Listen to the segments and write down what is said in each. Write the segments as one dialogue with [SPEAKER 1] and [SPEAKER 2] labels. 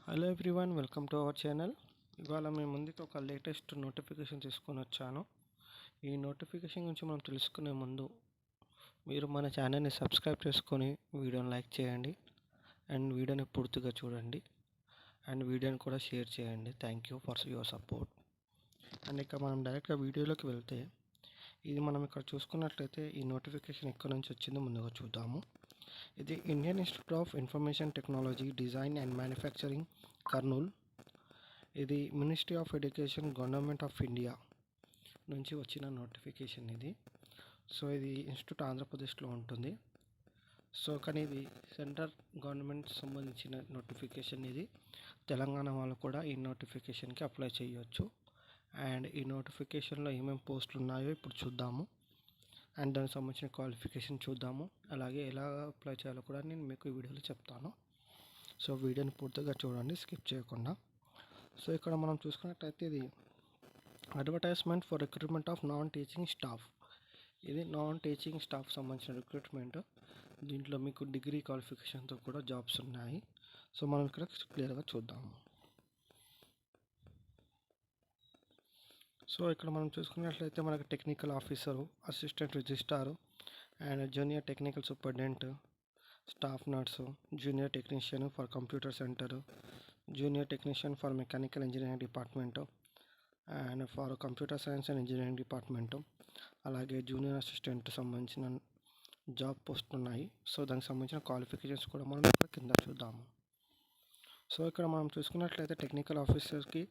[SPEAKER 1] Hello everyone, welcome to our channel. ఇవాళ మీ ముందుకు ఒక లేటెస్ట్ నోటిఫికేషన్ తీసుకొని వచ్చాను. ఈ నోటిఫికేషన్ గురించి మనం తెలుసుకునే ముందు మీరు మన ఛానల్ని సబ్స్క్రైబ్ చేసుకొని వీడియోని లైక్ చేయండి అండ్ వీడియోని పూర్తిగా చూడండి అండ్ వీడియోని కూడా షేర్ చేయండి. Thank you for your support. And ఇక మనం డైరెక్ట్గా వీడియోలోకి వెళ్తే, ఇది మనం ఇక్కడ చూసుకున్నట్లయితే ఈ నోటిఫికేషన్ ఎక్కడి నుంచి వచ్చిందో ముందుగా చూద్దాము. ఇది Indian Institute of Information Technology, Design and Manufacturing, Kurnool. ఇది Ministry of Education, Government of India నుంచి వచ్చిన నోటిఫికేషన్ ఇది. సో ఇది ఇన్స్టిట్యూట్ ఆంధ్రప్రదేశ్లో ఉంటుంది. సో కానీ ఇది సెంట్రల్ గవర్నమెంట్ సంబంధించిన నోటిఫికేషన్. ఇది తెలంగాణ వాళ్ళు కూడా ఈ నోటిఫికేషన్కి అప్లై చేయవచ్చు. అండ్ ఈ నోటిఫికేషన్లో ఏమేమి పోస్టులు ఉన్నాయో ఇప్పుడు చూద్దాము. అండ్ దానికి సంబంధించిన క్వాలిఫికేషన్ చూద్దాము. అలాగే ఎలా అప్లై చేయాలో కూడా నేను మీకు ఈ వీడియోలో చెప్తాను. సో వీడియోని పూర్తిగా చూడండి, స్కిప్ చేయకుండా. సో ఇక్కడ మనం చూసుకున్నట్లయితే ఇది advertisement for recruitment of non teaching staff. ఇది నాన్ టీచింగ్ స్టాఫ్ సంబంధించిన రిక్రూట్మెంట్. దీంట్లో మీకు డిగ్రీ క్వాలిఫికేషన్తో కూడా జాబ్స్ ఉన్నాయి. సో మనం ఇక్కడ క్లియర్గా చూద్దాము. సో ఇక్కడ మనం చూసుకున్నట్లయితే మనకు technical officer, assistant registrar and junior technical superintendent, staff nurse, junior technician for computer centre, junior technician for mechanical engineering department and for computer science and engineering department, అలాగే జూనియర్ అసిస్టెంట్ సంబంధించిన job పోస్టులు ఉన్నాయి. So దానికి సంబంధించిన qualifications కూడా మనం ఇక్కడ కింద చూద్దాము. సో ఇక్కడ మనం చూసుకున్నట్లయితే టెక్నికల్ ఆఫీసర్కి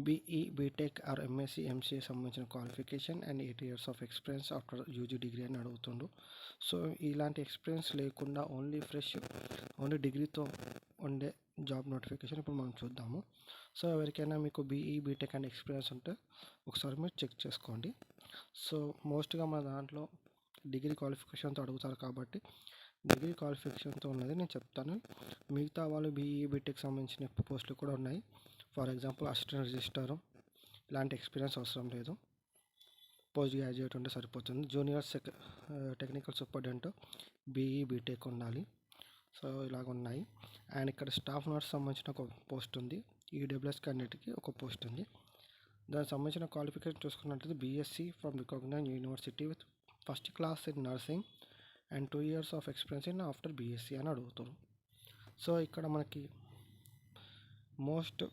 [SPEAKER 1] BE, BTech or MSc, MCA సంబంధించిన qualification and 8 years of experience after UG degree అని అడుగుతుండు. సో ఇలాంటి ఎక్స్పీరియన్స్ లేకుండా ఓన్లీ డిగ్రీతో ఉండే జాబ్ నోటిఫికేషన్ ఇప్పుడు మనం చూద్దాము. సో ఎవరికైనా మీకు బీఈ, బీటెక్ అండ్ ఎక్స్పీరియన్స్ ఉంటే ఒకసారి మీరు చెక్ చేసుకోండి. సో మోస్ట్గా మన దాంట్లో డిగ్రీ క్వాలిఫికేషన్తో అడుగుతారు కాబట్టి డిగ్రీ క్వాలిఫికేషన్తో ఉన్నది నేను చెప్తాను. మిగతా వాళ్ళు బీఈ, బీటెక్ సంబంధించిన పోస్టులు కూడా ఉన్నాయి. ఫర్ ఎగ్జాంపుల్ అసిస్టెంట్ రిజిస్ట్రార్, ఇలాంటి ఎక్స్పీరియన్స్ అవసరం లేదు, పోస్ట్ గ్రాడ్యుయేట్ ఉంటే సరిపోతుంది. Junior technical superintendent BE, BTech ఉండాలి. సో ఇలాగ ఉన్నాయి. అండ్ ఇక్కడ స్టాఫ్ నర్స్ సంబంధించిన ఒక పోస్ట్ ఉంది. ఈడబ్ల్యూఎస్ క్యాండిడేట్కి ఒక పోస్ట్ ఉంది. దానికి సంబంధించిన క్వాలిఫికేషన్ చూసుకున్నట్లయితే BSc from recognized university with first class in nursing and 2 years of experience in after BSc అని అడుగుతారు. సో ఇక్కడ మనకి మోస్ట్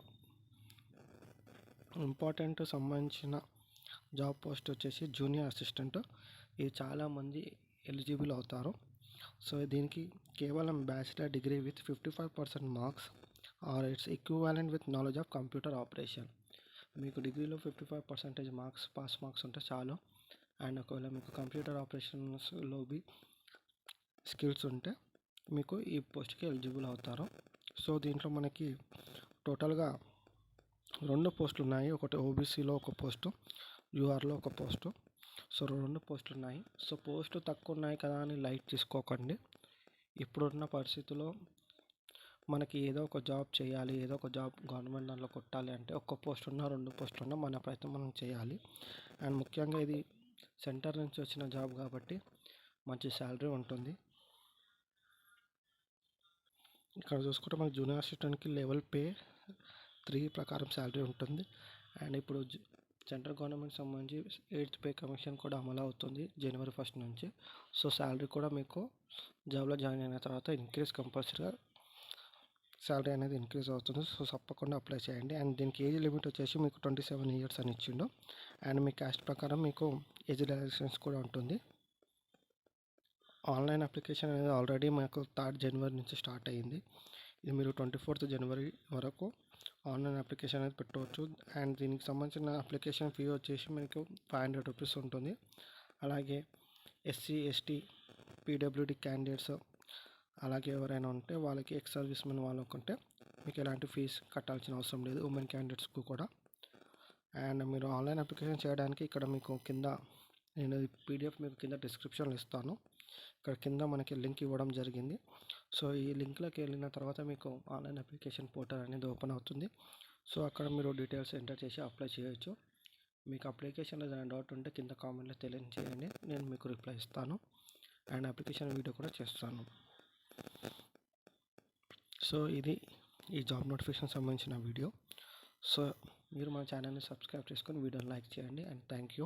[SPEAKER 1] ఇంపార్టెంట్ సంబంధించిన జాబ్ పోస్ట్ వచ్చేసి జూనియర్ అసిస్టెంట్. ఇది చాలామంది ఎలిజిబుల్ అవుతారు. సో దీనికి కేవలం bachelor degree with 55% marks or its equivalent with knowledge of computer operation. మీకు డిగ్రీలో 55% మార్క్స్ పాస్ మార్క్స్ ఉంటే చాలు. అండ్ ఒకవేళ మీకు కంప్యూటర్ ఆపరేషన్స్లో స్కిల్స్ ఉంటే మీకు ఈ పోస్ట్కి ఎలిజిబుల్ అవుతారు. సో దీంట్లో మనకి టోటల్గా 2 పోస్టులు ఉన్నాయి. ఒకటి ఓబీసీలో ఒక పోస్టు, యూఆర్లో ఒక పోస్టు. సో 2 పోస్టులు ఉన్నాయి. సో పోస్టులు తక్కువ ఉన్నాయి కదా అని లైట్ తీసుకోకండి. ఇప్పుడున్న పరిస్థితుల్లో మనకి ఏదో ఒక జాబ్ చేయాలి, ఏదో ఒక జాబ్ గవర్నమెంట్ దాంట్లో కొట్టాలి అంటే ఒక్క పోస్ట్ ఉన్నా 2 పోస్టులు ఉన్నా మన ప్రయత్నం మనం చేయాలి. అండ్ ముఖ్యంగా ఇది సెంటర్ నుంచి వచ్చిన జాబ్ కాబట్టి మంచి శాలరీ ఉంటుంది. ఇక్కడ చూసుకుంటే మనకి జూనియర్ అసిస్టెంట్కి లెవెల్ పే 3 ప్రకారం శాలరీ ఉంటుంది. అండ్ ఇప్పుడు సెంట్రల్ గవర్నమెంట్ సంబంధించి 8th పే కమిషన్ కూడా అమలు అవుతుంది January 1st నుంచి. సో శాలరీ కూడా మీకు జాబ్లో జాయిన్ అయిన తర్వాత కంపల్సరీగా శాలరీ అనేది ఇంక్రీజ్ అవుతుంది. సో తప్పకుండా అప్లై చేయండి. అండ్ దీనికి ఏజ్ లిమిట్ వచ్చేసి మీకు 27 years అని ఇచ్చిండు. అండ్ మీ క్యాస్ట్ ప్రకారం మీకు ఏజ్ రిలాక్సేషన్స్ కూడా ఉంటుంది. ఆన్లైన్ అప్లికేషన్ అనేది ఆల్రెడీ మాకు 3rd January నుంచి స్టార్ట్ అయ్యింది. ఇది మీరు 24th January వరకు ఆన్లైన్ అప్లికేషన్ అనేది పెట్టవచ్చు. అండ్ దీనికి సంబంధించిన అప్లికేషన్ ఫీ వచ్చేసి మీకు 500 rupees ఉంటుంది. అలాగే ఎస్సీ, ఎస్టీ, పీడబ్ల్యూడి క్యాండిడేట్స్ అలాగే ఎవరైనా ఉంటే వాళ్ళకి ఎక్స్ సర్వీస్ మెన్ వాళ్ళకు ఉంటే మీకు ఎలాంటి ఫీజు కట్టాల్సిన అవసరం లేదు, ఉమెన్ క్యాండిడేట్స్కు కూడా. అండ్ మీరు ఆన్లైన్ అప్లికేషన్ చేయడానికి ఇక్కడ మీకు కింద నేను పీడిఎఫ్ మీకు కింద డిస్క్రిప్షన్లో ఇస్తాను. ఇక్కడ కింద మనకి లింక్ ఇవ్వడం జరిగింది. సో ఈ లింక్లోకి వెళ్ళిన తర్వాత మీకు ఆన్లైన్ అప్లికేషన్ పోర్టల్ అనేది ఓపెన్ అవుతుంది. సో అక్కడ మీరు డీటెయిల్స్ ఎంటర్ చేసి అప్లై చేయొచ్చు. మీకు అప్లికేషన్లో ఏదైనా డౌట్ ఉంటే కింద కామెంట్లో తెలియజేయండి, నేను మీకు రిప్లై ఇస్తాను. అండ్ అప్లికేషన్ వీడియో కూడా చేస్తాను. సో ఇది ఈ జాబ్ నోటిఫికేషన్ సంబంధించిన వీడియో. సో మీరు మా ఛానల్ని సబ్స్క్రైబ్ చేసుకొని వీడియోని లైక్ చేయండి. And thank you.